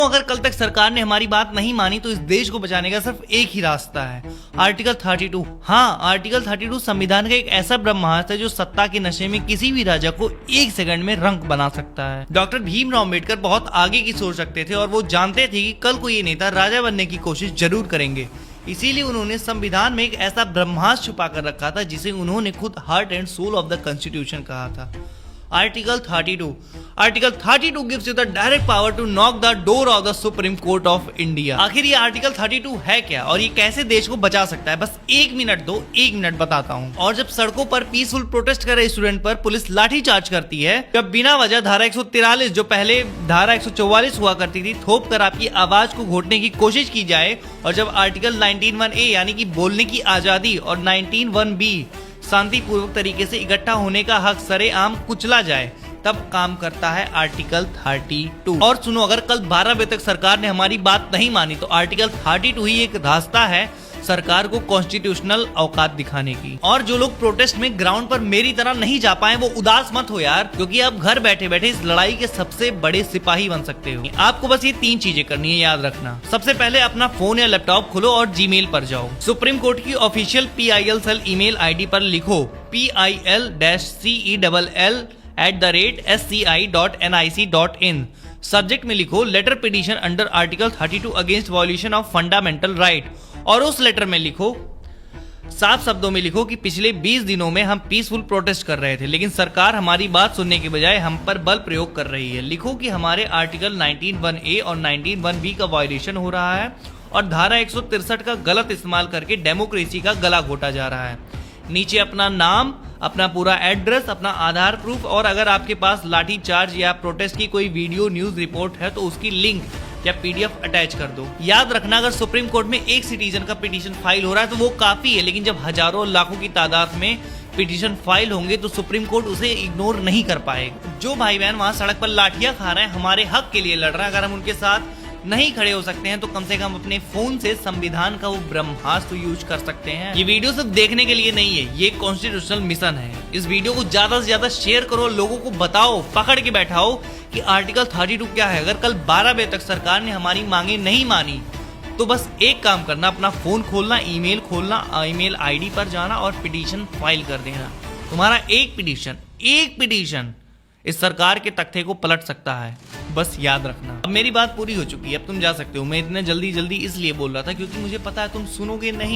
अगर कल तक सरकार ने हमारी बात नहीं मानी तो इस देश को बचाने का सिर्फ एक ही रास्ता है, आर्टिकल 32। हाँ, आर्टिकल 32 संविधान का एक ऐसा ब्रह्मास्त्र है जो सत्ता के नशे में किसी भी राजा को एक सेकंड में रंक बना सकता है। डॉक्टर भीमराव अम्बेडकर बहुत आगे की सोच रखते थे और वो जानते थे कि कल को ये नेता राजा बनने की कोशिश जरूर करेंगे। इसीलिए उन्होंने संविधान में एक ऐसा ब्रह्मास्त्र छुपा कर रखा था जिसे उन्होंने खुद heart and soul of the constitution कहा था, article 32। Article 32 gives you the direct power to knock the door of the Supreme Court of India. आखिर ये आर्टिकल 32 है क्या और ये कैसे देश को बचा सकता है? बस एक मिनट दो, एक मिनट बताता हूँ। और जब सड़कों पर पीसफुल प्रोटेस्ट कर रहे स्टूडेंट पर पुलिस लाठी चार्ज करती है, जब बिना वजह धारा 143 जो पहले धारा 144 हुआ करती थी थोप कर आपकी आवाज को घोटने की कोशिश की जाए, और जब आर्टिकल 19(1)(a) यानी कि बोलने की आजादी और 19(1)(b) शांतिपूर्वक तरीके से इकट्ठा होने का हक सरेआम कुचला जाए, तब काम करता है आर्टिकल 32। और सुनो, अगर कल 12 बजे तक सरकार ने हमारी बात नहीं मानी तो आर्टिकल 32 ही एक रास्ता है सरकार को कॉन्स्टिट्यूशनल औकात दिखाने की। और जो लोग प्रोटेस्ट में ग्राउंड पर मेरी तरह नहीं जा पाए वो उदास मत हो यार, क्योंकि आप घर बैठे बैठे इस लड़ाई के सबसे बड़े सिपाही बन सकते हो। आपको बस ये 3 चीजें करनी है, याद रखना। सबसे पहले अपना फोन या लैपटॉप खोलो और जीमेल पर जाओ। सुप्रीम कोर्ट की official PIL cell email ID पर लिखो PIL-CELL@sci.nic.in। सब्जेक्ट में लिखो letter petition under article 32 against violation of fundamental right, और उस लेटर में लिखो, साफ शब्दों में लिखो कि पिछले 20 दिनों में हम पीसफुल प्रोटेस्ट कर रहे थे, लेकिन सरकार हमारी बात सुनने के बजाय हम पर बल प्रयोग कर रही है। लिखो कि हमारे आर्टिकल 19(1)(a) और 19(1)(b) का वायलेशन हो रहा है और धारा 163 का गलत इस्तेमाल करके डेमोक्रेसी का गला घोटा जा रहा है। नीचे अपना नाम, अपना पूरा एड्रेस, अपना आधार प्रूफ, और अगर आपके पास लाठी चार्ज या प्रोटेस्ट की कोई वीडियो न्यूज रिपोर्ट है तो उसकी लिंक या PDF अटैच कर दो। याद रखना, अगर सुप्रीम कोर्ट में एक सिटीजन का पिटीशन फाइल हो रहा है तो वो काफी है, लेकिन जब हजारों लाखों की तादाद में पिटीशन फाइल होंगे तो सुप्रीम कोर्ट उसे इग्नोर नहीं कर पाएगा। जो भाई बहन वहां सड़क पर लाठियां खा रहे हैं, हमारे हक के लिए लड़ रहे हैं, अगर हम उनके साथ नहीं खड़े हो सकते हैं तो कम से कम अपने फोन से संविधान का वो ब्रह्मास्त्र यूज कर सकते हैं। ये वीडियो सिर्फ देखने के लिए नहीं है, ये कॉन्स्टिट्यूशनल मिशन है। इस वीडियो को ज्यादा से ज्यादा शेयर करो, लोगों को बताओ, पकड़ के बैठाओ कि आर्टिकल 32 क्या है। अगर कल 12 बजे तक सरकार ने हमारी मांगे नहीं मानी तो बस एक काम करना, अपना फोन खोलना, ईमेल खोलना, ईमेल ID पर जाना और पिटीशन फाइल कर देना। तुम्हारा एक पिटीशन इस सरकार के तख्ते को पलट सकता है, बस याद रखना। अब मेरी बात पूरी हो चुकी है, अब तुम जा सकते हो। मैं इतने जल्दी इसलिए बोल रहा था क्योंकि मुझे पता है तुम सुनोगे नहीं।